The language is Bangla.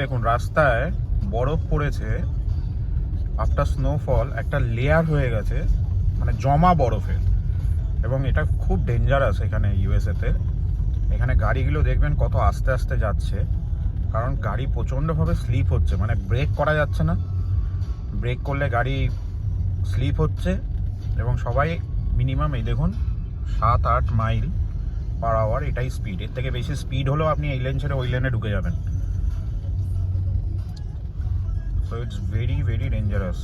দেখুন রাস্তায় বরফ পড়েছে, আফটার স্নোফল একটা লেয়ার হয়ে গেছে, মানে জমা বরফের। এবং এটা খুব ডেঞ্জারাস এখানে ইউএসএতে। এখানে গাড়িগুলো দেখবেন কত আস্তে আস্তে যাচ্ছে, কারণ গাড়ি প্রচণ্ডভাবে স্লিপ হচ্ছে, মানে ব্রেক করা যাচ্ছে না। ব্রেক করলে গাড়ি স্লিপ হচ্ছে এবং সবাই মিনিমাম এই দেখুন 7-8 মাইল পার আওয়ার এটাই স্পিড। এর থেকে বেশি স্পিড হলেও আপনি এই লেন ছেড়ে ওই লেনে ঢুকে যাবেন। So it's very very dangerous.